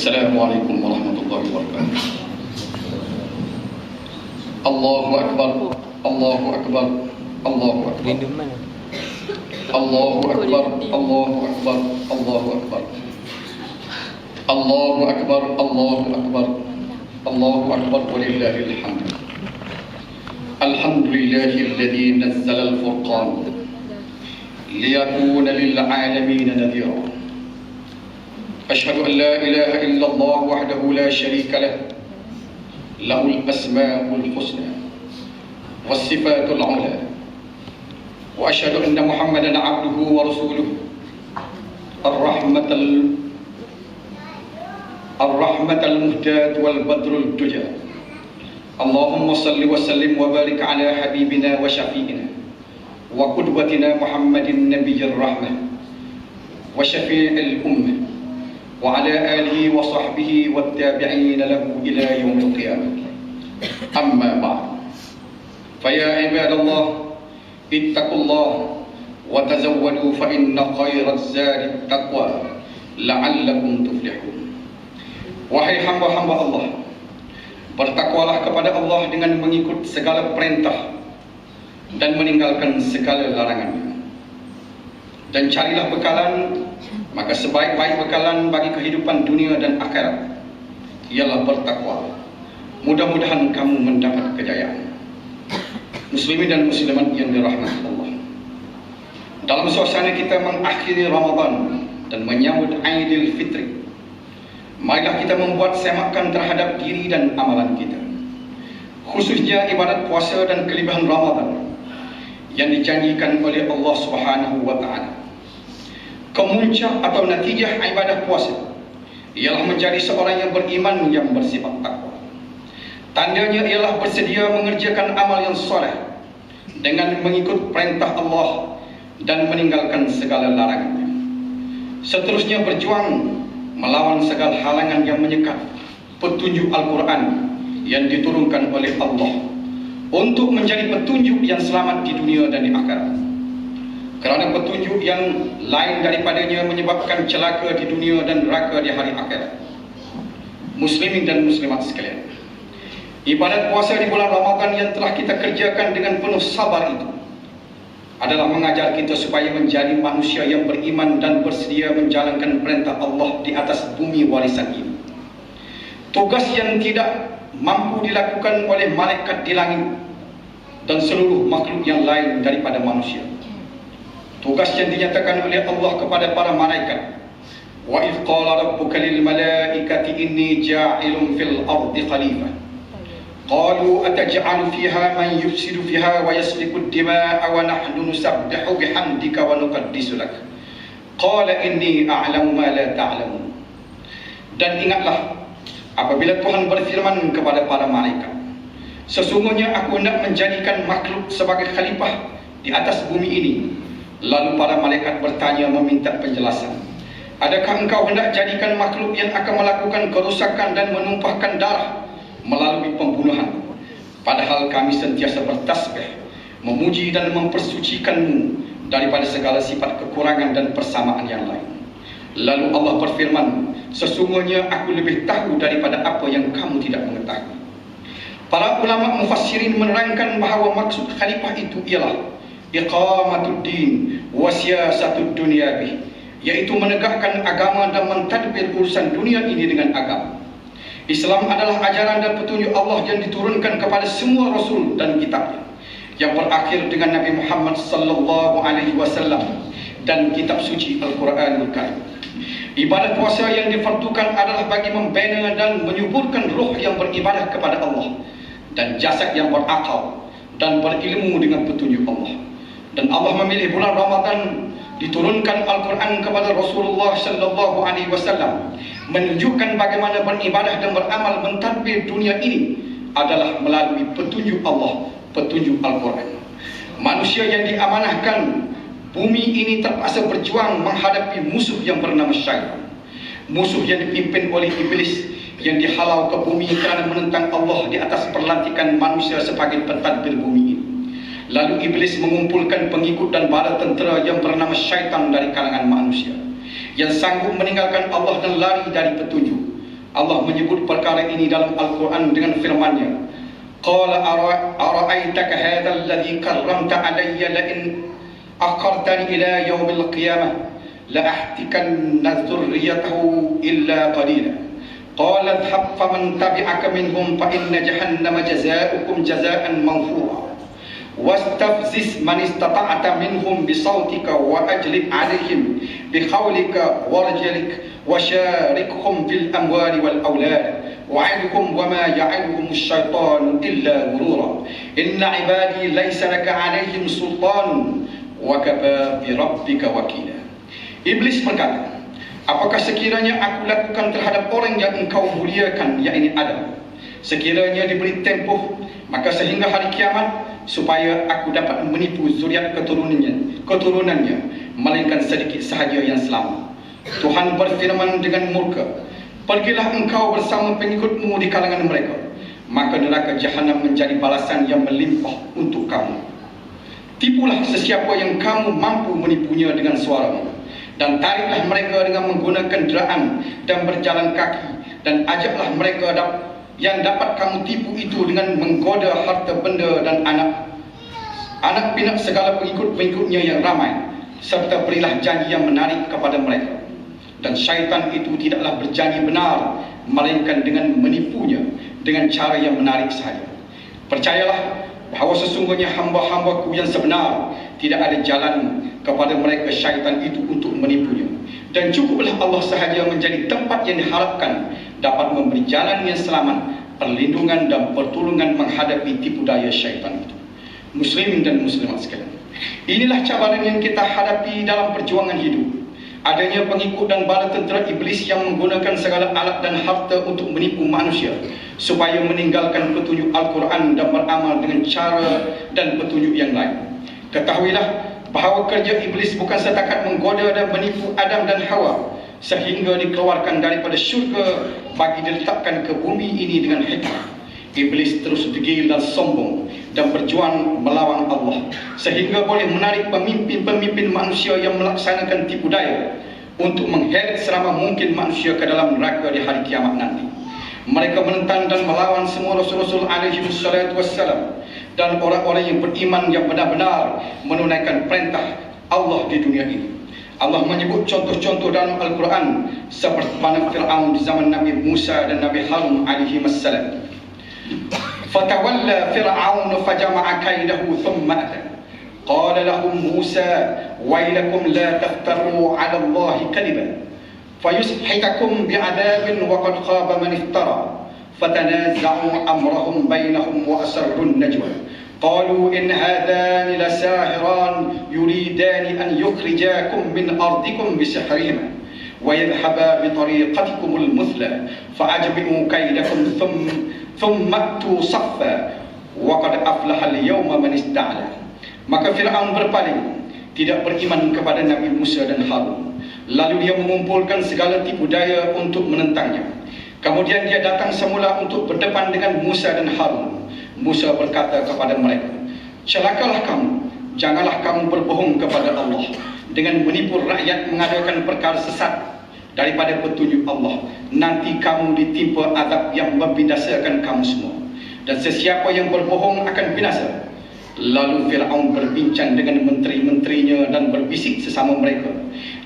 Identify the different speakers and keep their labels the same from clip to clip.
Speaker 1: Assalamualaikum warahmatullahi wabarakatuh. Allahu akbar, Allahu akbar, Allahu akbar. Allahu akbar, Allahu akbar, Allahu akbar. Allahu akbar, Allahu akbar, Allahu akbar, walillahil hamd. Alhamdulillahilladzi nazzala al-furqan liyakuna lil 'alamin nadhira. Asyhadu an la ilaha illallah wahdahu la syarika lah. Lahul asmaul husna was sifatul 'ula. Wa asyhadu anna Muhammadan 'abduhu wa rasuluhu ar-rahmatal muhdad wal badrul duja. Allahumma salli wa sallim wa barik ala habibina wa syafi'ina wa qudwatina Muhammadin nabiyyir rahmah wa syafi'il ummah wa ala alihi wa sahbihi wa tabi'ina lahu ila yaumil qiyamah. Amma ba'd. Fa ya ibadallah ittaqullah wa tazawwadu fa inna khairaz zadi taqwa la'allakum tuflihun. Wahai hamba-hamba Allah, bertakwalah kepada Allah dengan mengikut segala perintah dan meninggalkan segala larangannya. Dan carilah bekalan, maka sebaik-baik bekalan bagi kehidupan dunia dan akhirat ialah bertakwa. Mudah-mudahan kamu mendapat kejayaan. Muslimin dan muslimat yang dirahmati Allah, dalam suasana kita mengakhiri Ramadan dan menyambut Aidil Fitri, marilah kita membuat semakan terhadap diri dan amalan kita, khususnya ibadat puasa dan kelebihan Ramadan yang dijanjikan oleh Allah Subhanahu wa taala. Kemuncak atau natijah ibadah puasa ialah menjadi seorang yang beriman yang bersifat takwa. Tandanya ialah bersedia mengerjakan amal yang soleh dengan mengikut perintah Allah dan meninggalkan segala larangannya. Seterusnya berjuang melawan segala halangan yang menyekat petunjuk Al-Quran yang diturunkan oleh Allah untuk menjadi petunjuk yang selamat di dunia dan di akhirat. Kerana petunjuk yang lain daripadanya menyebabkan celaka di dunia dan neraka di hari akhirat. Muslimin dan muslimat sekalian, ibadat puasa di bulan Ramadan yang telah kita kerjakan dengan penuh sabar itu adalah mengajar kita supaya menjadi manusia yang beriman dan bersedia menjalankan perintah Allah di atas bumi warisan ini. Tugas yang tidak mampu dilakukan oleh malaikat di langit dan seluruh makhluk yang lain daripada manusia. Tugas yang dinyatakan oleh Allah kepada para malaikat. Wa idh qala rabbuka lil malaikati inni ja'ilun fil ardi khalifah. Qalu ataj'alu fiha man yufsidu fiha wa yasfiku ad-dima'a wa nahnu nusabbihu bihamdika wa nuqaddisu lak. Qala inni a'lamu ma la ta'lamun. Dan ingatlah apabila Tuhan berfirman kepada para malaikat, sesungguhnya aku hendak menjadikan makhluk sebagai khalifah di atas bumi ini. Lalu para malaikat bertanya meminta penjelasan, adakah engkau hendak jadikan makhluk yang akan melakukan kerusakan dan menumpahkan darah melalui pembunuhan? Padahal kami sentiasa bertasbih, memuji dan mempersucikanmu daripada segala sifat kekurangan dan persamaan yang lain. Lalu Allah berfirman, sesungguhnya aku lebih tahu daripada apa yang kamu tidak mengetahui. Para ulama mufassirin menerangkan bahawa maksud khalifah itu ialah iqamatud din wa siyasatud dunya bih, yaitu menegakkan agama dan mentadbir urusan dunia ini dengan agama. Islam adalah ajaran dan petunjuk Allah yang diturunkan kepada semua rasul dan kitabnya, yang berakhir dengan Nabi Muhammad sallallahu alaihi wasallam dan kitab suci Al-Quranul Karim. Ibadat puasa yang difardukan adalah bagi membina dan menyuburkan ruh yang beribadah kepada Allah dan jasad yang berakal dan berilmu dengan petunjuk Allah. Dan Allah memilih bulan Ramadan diturunkan Al-Quran kepada Rasulullah sallallahu alaihi wasallam, menunjukkan bagaimana beribadah dan beramal mentadbir dunia ini adalah melalui petunjuk Allah, petunjuk Al-Quran. Manusia yang diamanahkan bumi ini terpaksa berjuang menghadapi musuh yang bernama syaitan, musuh yang dipimpin oleh iblis yang dihalau ke bumi kerana menentang Allah di atas perlantikan manusia sebagai pentadbir bumi ini. Lalu iblis mengumpulkan pengikut dan bala tentera yang bernama syaitan dari kalangan manusia, yang sanggup meninggalkan Allah dan lari dari petunjuk, Allah menyebut perkara ini dalam Al-Quran dengan firman-Nya, qala ara'aitaka hadzal ladzi karramta alayya la in akhartani ila yaumil qiyamah la ahtikanna dzurriyyatahu illa qalila qala idhhab faman tabi'aka minhum fa inna jahannama jazaa'ukum jazaa'an mawfura wastafziz man istata'ta minhum bisautika wa ajlib 'alaihim biqawlika warjalik wasyarikhum fil amwali wal aulad wa'idhum wama ya'iduhum asy-syaitanu illa ghurura inna 'ibadi laysa laka 'alaihim sultan wa kafa bi rabbika wakila. Iblis berkata, apakah sekiranya aku lakukan terhadap orang yang engkau muliakan, yakni Adam, sekiranya diberi tempoh maka sehingga hari kiamat, supaya aku dapat menipu zuriat keturunannya melainkan sedikit sahaja yang selamat. Tuhan berfirman dengan murka, pergilah engkau bersama pengikutmu di kalangan mereka, maka neraka Jahannam menjadi balasan yang melimpah untuk kamu. Tipulah sesiapa yang kamu mampu menipunya dengan suaramu, dan tariklah mereka dengan menggunakan kenderaan dan berjalan kaki, dan ajaklah mereka yang dapat kamu tipu itu dengan menggoda harta benda dan anak pinak segala pengikut-pengikutnya yang ramai, serta berilah janji yang menarik kepada mereka. Dan syaitan itu tidaklah berjanji benar, melainkan dengan menipunya dengan cara yang menarik sahaja. Percayalah bahawa sesungguhnya hamba-hambaku yang sebenar tidak ada jalan kepada mereka syaitan itu untuk menipunya, dan cukuplah Allah sahaja menjadi tempat yang diharapkan dapat memberi jalan yang selamat, perlindungan dan pertolongan menghadapi tipu daya syaitan itu. Muslimin dan muslimat sekalian, inilah cabaran yang kita hadapi dalam perjuangan hidup. Adanya pengikut dan bala tentera iblis yang menggunakan segala alat dan harta untuk menipu manusia supaya meninggalkan petunjuk Al-Quran dan beramal dengan cara dan petunjuk yang lain. Ketahuilah bahawa kerja iblis bukan setakat menggoda dan menipu Adam dan Hawa sehingga dikeluarkan daripada syurga bagi diletakkan ke bumi ini dengan hikmah. Iblis terus degil dan sombong dan berjuang melawan Allah sehingga boleh menarik pemimpin-pemimpin manusia yang melaksanakan tipu daya untuk mengheret selama mungkin manusia ke dalam neraka di hari kiamat nanti. Mereka menentang dan melawan semua rasul-rasul alaihi wassalatu wassalam dan orang-orang yang beriman yang benar-benar menunaikan perintah Allah di dunia ini. Allah menyebut contoh-contoh dalam Al-Quran seperti mana Fir'aun di zaman Nabi Musa dan Nabi Harun alaihi wassalam. Fatawalla Fir'aun fajama'a kaidahu thumma ata. Qala lahum Musa wailakum la taftaru 'ala Allahi kadiban fayushitakum bi'adabin wa qad khaba man iftara. Fatanaza'u amrahum bainahum wa asarru an-najwa. Qalu in hadani lasahiran yuridani an yukhrijakum min ardikum bisihrihima wa yadhhaba bi tariqatikum al-muthla fa'ajmi'u kaidakum thumma tu saffa wa qad aflaha al-yawma man ista'la. Maka Fir'aun berpaling, tidak beriman kepada Nabi Musa dan Harun. Lalu dia mengumpulkan segala tipu daya untuk menentangnya. Kemudian dia datang semula untuk berdepan dengan Musa dan Harun. Musa berkata kepada mereka, celakalah kamu, janganlah kamu berbohong kepada Allah dengan menipu rakyat mengadakan perkara sesat daripada petunjuk Allah. Nanti kamu ditimpa azab yang membinasakan kamu semua, dan sesiapa yang berbohong akan binasa. Lalu Fir'aun berbincang dengan menteri-menterinya dan berbisik sesama mereka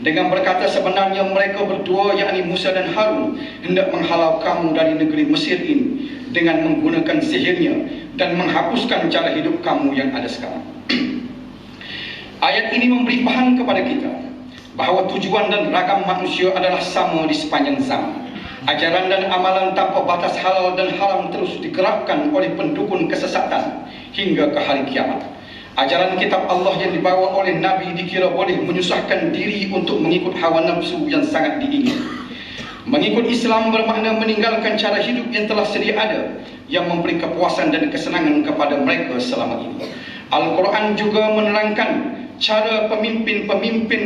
Speaker 1: dengan berkata, sebenarnya mereka berdua, yakni Musa dan Harun, hendak menghalau kamu dari negeri Mesir ini dengan menggunakan sihirnya dan menghapuskan cara hidup kamu yang ada sekarang. Ayat ini memberi bahan kepada kita bahawa tujuan dan ragam manusia adalah sama di sepanjang zaman. Ajaran dan amalan tanpa batas halal dan haram terus digerakkan oleh pendukun kesesatan hingga ke hari kiamat. Ajaran kitab Allah yang dibawa oleh Nabi dikira boleh menyusahkan diri untuk mengikut hawa nafsu yang sangat diingin. Mengikut Islam bermakna meninggalkan cara hidup yang telah sedia ada, yang memberi kepuasan dan kesenangan kepada mereka selama ini. Al-Quran juga menerangkan cara pemimpin-pemimpin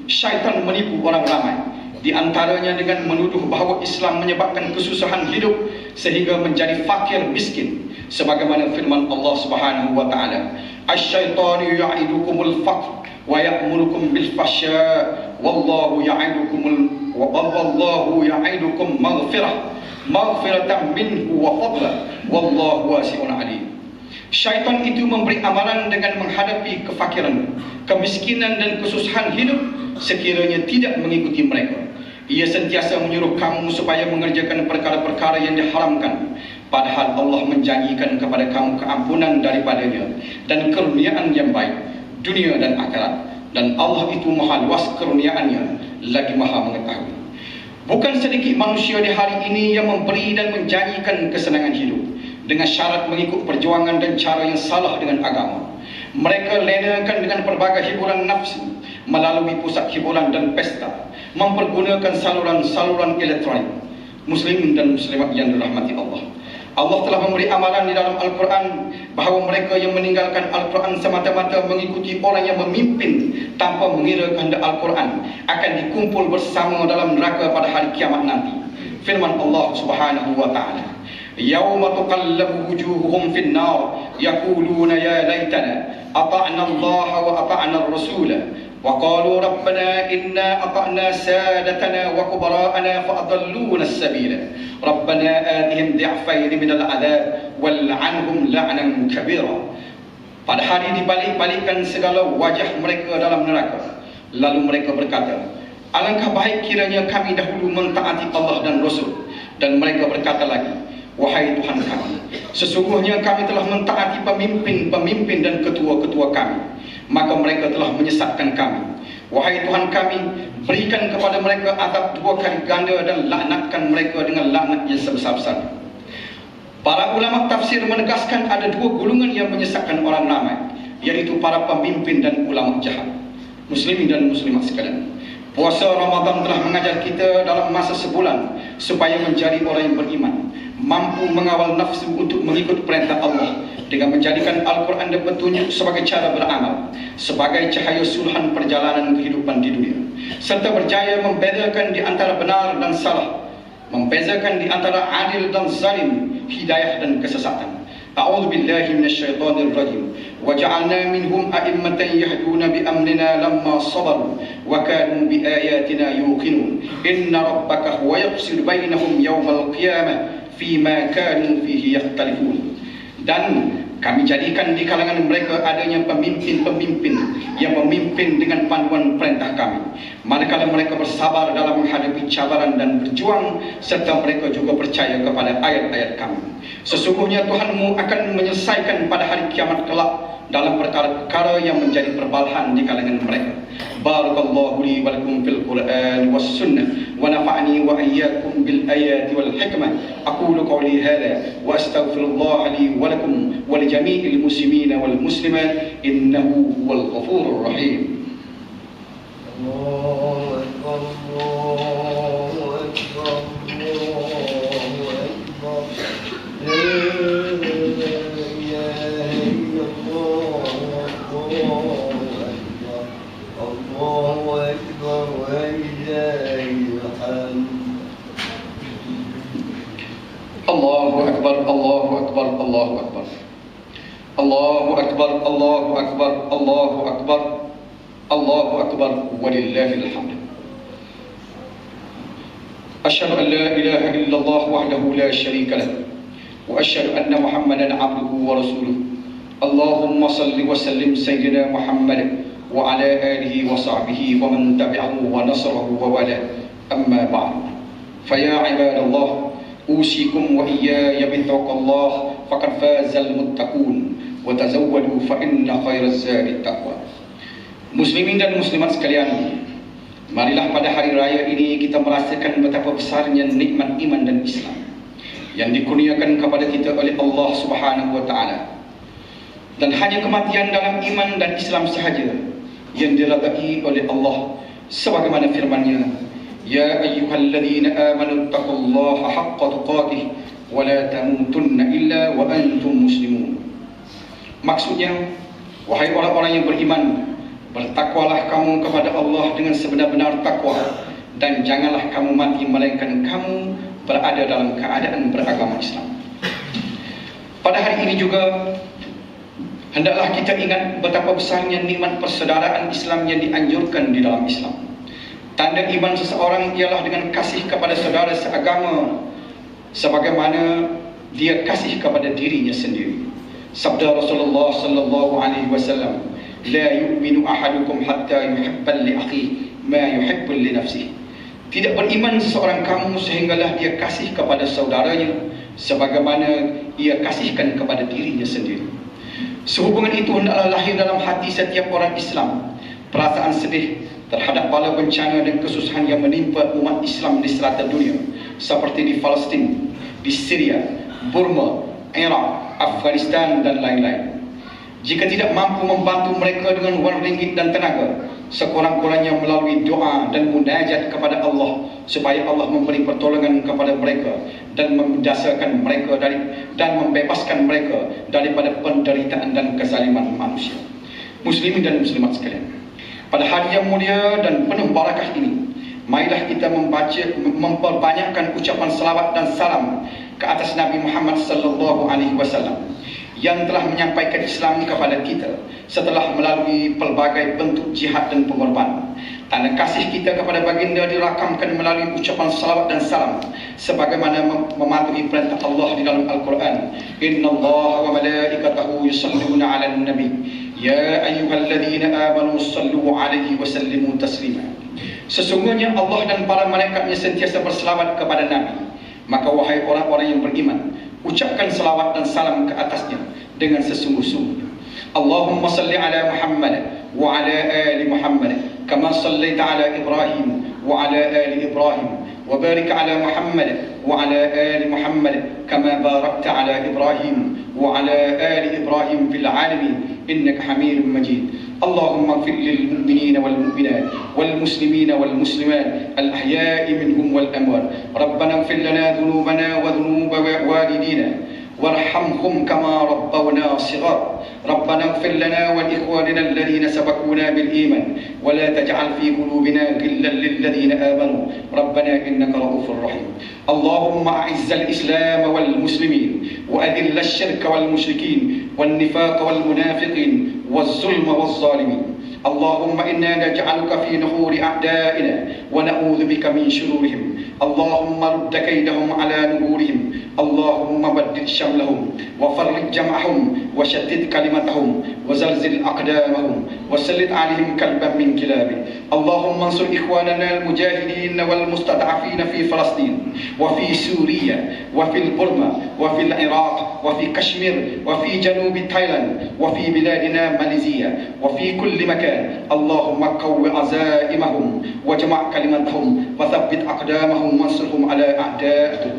Speaker 1: syaitan menipu orang ramai, di antaranya dengan menuduh bahawa Islam menyebabkan kesusahan hidup sehingga menjadi fakir miskin, sebagaimana firman Allah Subhanahu wa taala, asy-syaitanu ya'idukumul faqr wa ya'murukum bil fahsya wallahu ya'idukumul wa wallahu ya'idukum maghfiratan minhu wa fadla wallahu wasi'un alim. Syaitan itu memberi amalan dengan menghadapi kefakiran, kemiskinan dan kesusahan hidup sekiranya tidak mengikuti mereka. Ia sentiasa menyuruh kamu supaya mengerjakan perkara-perkara yang diharamkan, padahal Allah menjanjikan kepada kamu keampunan daripadanya dan keruniaan yang baik dunia dan akhirat, dan Allah itu maha luas keruniaannya lagi maha mengetahui. Bukan sedikit manusia di hari ini yang memberi dan menjanjikan kesenangan hidup dengan syarat mengikut perjuangan dan cara yang salah dengan agama. Mereka lenakan dengan pelbagai hiburan nafsu melalui pusat hiburan dan pesta, mempergunakan saluran-saluran elektronik. Muslimin dan muslimat yang dirahmati Allah, Allah telah memberi amalan di dalam Al-Quran bahawa mereka yang meninggalkan Al-Quran semata-mata mengikuti orang yang memimpin tanpa mengira kehendak Al-Quran akan dikumpul bersama dalam neraka pada hari kiamat nanti. Firman Allah Subhanahu wa taala, "Yauma tuqallabu wujuhuhum fin nar yaquluna ya laitana ata'na Allah wa ata'na ar-rasula وقالوا ربنا إنا أطعنا سادتنا وكبراءنا فأضلونا السبيل ربنا آتهم ضعفين من العذاب والعنهم لعنا كبيرا." Pada hari dibalik-balikkan segala wajah mereka dalam neraka, lalu mereka berkata, "Alangkah baik kiranya kami dahulu mentaati Allah dan Rasul." Dan mereka berkata lagi, "Wahai Tuhan kami, sesungguhnya kami telah mentaati pemimpin-pemimpin dan ketua-ketua kami, maka mereka telah menyesatkan kami. Wahai Tuhan kami, berikan kepada mereka azab 2 kali ganda dan laknatkan mereka dengan laknat yang sebesar-besar." Para ulama tafsir menegaskan ada 2 golongan yang menyesatkan orang ramai, yaitu para pemimpin dan ulama jahat. Muslimin dan muslimat sekalian, puasa Ramadan telah mengajar kita dalam masa sebulan supaya menjadi orang yang beriman, mampu mengawal nafsu untuk mengikut perintah Allah dengan menjadikan Al-Quran dan petunjuk sebagai cara beramal, sebagai cahaya suluhan perjalanan kehidupan di dunia, serta berjaya membedakan di antara benar dan salah, membezakan di antara adil dan zalim, hidayah dan kesesatan. A'udzu billahi minasyaitonir rajim. Wa ja'alna minhum a'immatan yahduna bi amrina lamma sabaru wa kanu bi ayatina yuqinun. Inna rabbaka huwa yafsilu bainahum yawmal qiyamah fima kanu fihi yakhtalifun. Dan kami jadikan di kalangan mereka adanya pemimpin-pemimpin yang memimpin dengan panduan perintah kami, manakala mereka bersabar dalam menghadapi cabaran dan berjuang, serta mereka juga percaya kepada ayat-ayat kami. Sesungguhnya Tuhanmu akan menyelesaikan pada hari kiamat kelak dalam perkara-perkara yang menjadi perbalahan di kalangan mereka. Barakallahu li wa lakum fil Qur'an was sunnah wa nafa'ani wa iyyakum bil ayati wal hikmah. Aqulu qawli hadha wa astaghfirullah li wa lakum wa li jami'il muslimina wal muslimat innahu huwal ghafurur rahim. Allahu akbar, Allahu akbar, Allahu akbar. Allahu akbar, Allahu akbar, Allahu akbar. Allahu akbar, Allahu akbar, Allahu akbar. Allahu akbar walillahil hamd. Asyhadu an la ilaha illallah wahdahu la syarika lah wa asyhadu anna Muhammadan abduhu wa rasuluh. Allahumma salli wa sallim sayyidina Muhammad wa ala alihi wa sahbihi wa man tabi'ahu wa nasrahu wa wala. Amma ba'd. Fa ya ibadallah, usikum wa iyaya bittaqwallah faqad fazal muttaqun wa tazawwadu fa inna khairaz zadi taqwa. Muslimin dan muslimat sekalian, marilah pada hari raya ini kita merasakan betapa besarnya nikmat iman dan Islam yang dikurniakan kepada kita oleh Allah Subhanahu wa taala. Dan hanya kematian dalam iman dan Islam sahaja yang diridai oleh Allah, sebagaimana firman-Nya, "Ya ayyuhalladzina amanu taqullaha haqqa tuqatih wa la tamutunna illa wa antum muslimun." Maksudnya, wahai orang-orang yang beriman, bertakwalah kamu kepada Allah dengan sebenar-benar takwa, dan janganlah kamu mati melainkan kamu berada dalam keadaan beragama Islam. Pada hari ini juga hendaklah kita ingat betapa besarnya nikmat persaudaraan Islam yang dianjurkan di dalam Islam. Tanda iman seseorang ialah dengan kasih kepada saudara seagama sebagaimana dia kasih kepada dirinya sendiri. Sabda Rasulullah sallallahu alaihi wasallam, la yu'minu ahadukum hatta yuhibba li akhihi ma yuhibbu li nafsihi. Tidak beriman seseorang kamu sehinggalah dia kasih kepada saudaranya sebagaimana ia kasihkan kepada dirinya sendiri. Sehubungan itu hendaklah lahir dalam hati setiap orang Islam perasaan sedih terhadap bala bencana dan kesusahan yang menimpa umat Islam di serata dunia, seperti di Palestin, di Syria, Burma, Iraq, Afghanistan dan lain-lain. Jika tidak mampu membantu mereka dengan wang ringgit dan tenaga, sekurang-kurangnya melalui doa dan munajat kepada Allah supaya Allah memberi pertolongan kepada mereka dan mendasarkan mereka dan membebaskan mereka daripada penderitaan dan kezaliman manusia. Muslimin dan muslimat sekalian, pada hari yang mulia dan penuh barakah ini, marilah kita memperbanyakkan ucapan salawat dan salam ke atas Nabi Muhammad sallallahu alaihi wasallam yang telah menyampaikan Islam kepada kita setelah melalui pelbagai bentuk jihad dan pengorbanan. Tanda kasih kita kepada baginda dirakamkan melalui ucapan salawat dan salam sebagaimana mematuhi perintah Allah di dalam Al-Quran. Innallaha wa malaikatahu yusalluna 'alan nabi ya ayyuhalladzina amanu sallu 'alaihi wa sallimu taslima. Sesungguhnya Allah dan para malaikatnya sentiasa berselawat kepada Nabi. Maka wahai orang-orang yang beriman, ucapkan salawat dan salam ke atasnya dengan sesungguh-sungguhnya. Allahumma salli ala Muhammad wa ala ali Muhammad kama sallaita ala Ibrahim wa ala ali Ibrahim wa barik ala Muhammad wa ala ali Muhammad kama barakta ala Ibrahim wa ala ali Ibrahim fil alamin innaka Hamidum Majid. اللهم اغفر للمؤمنين والمؤمنات والمسلمين والمسلمات الأحياء منهم والأموات. ربنا اغفر لنا ذنوبنا وذنوب والدينا وارحمهم كما ربونا صغارا. ربنا اغفر لنا ولإخواننا الذين سبقونا بالإيمان ولا تجعل في قلوبنا غلا للذين آمنوا ربنا إنك رؤوف رحيم. اللهم أعز الإسلام والمسلمين وأذل الشرك والمشركين والنفاق والمنافقين والظلم والظالمين. اللهم إنا نجعلك في نحور أعدائنا ونعوذ بك من شرورهم. اللهم رد كيدهم على نحورهم. اللهم بدد شملهم وفرق جمعهم وشتت كلمتهم وزلزل أقدامهم وسلط عليهم كلبا من كلابه. اللهم انصر إخواننا المجاهدين والمستضعفين في فلسطين وفي سوريا وفي البرما وفي العراق وفي كشمير وفي جنوب تايلاند وفي بلادنا ماليزيا وفي كل مكان. اللهم قو عزائمهم وجمع كلمتهم وثبت أقدامهم وانصرهم على أعدائهم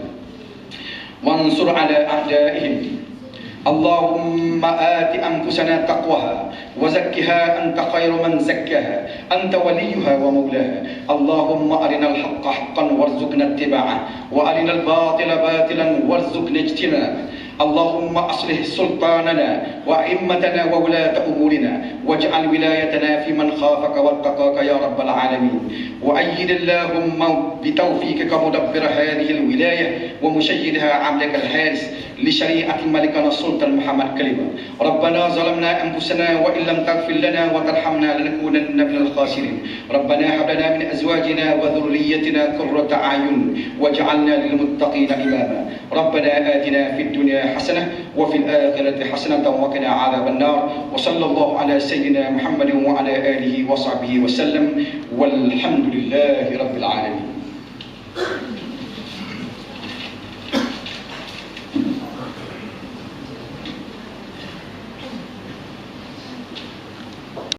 Speaker 1: وانصر على أعدائهم. اللهم آت أنفسنا تقواها وزكها أنت خير من زكاها أنت وليها ومولاها. اللهم أرنا الحق حقا وارزقنا اتباعه وأرنا الباطل باطلا وارزقنا اجتنابه. اللهم أصلح سلطاننا وأئمتنا وولاة أمورنا واجعل ولايتنا في من خافك واتقاك يا رب العالمين. وأيد اللهم بتوفيقك مدبر هذه الولاية ومشيدها عبدك الحارس لشريعة ملكنا السلطان محمد كلمة. ربنا ظلمنا أنفسنا وإن لم تغفر لنا وترحمنا لنكونن من الخاسرين. ربنا هب لنا من أزواجنا وذريتنا قرة أعين واجعلنا للمتقين إماما. ربنا آتنا في الدنيا حسنة وفي الآخرة حسنة وقنا عذاب النار. وصلى الله على سيدنا محمد وعلى آله وصحبه وسلم والحمد لله رب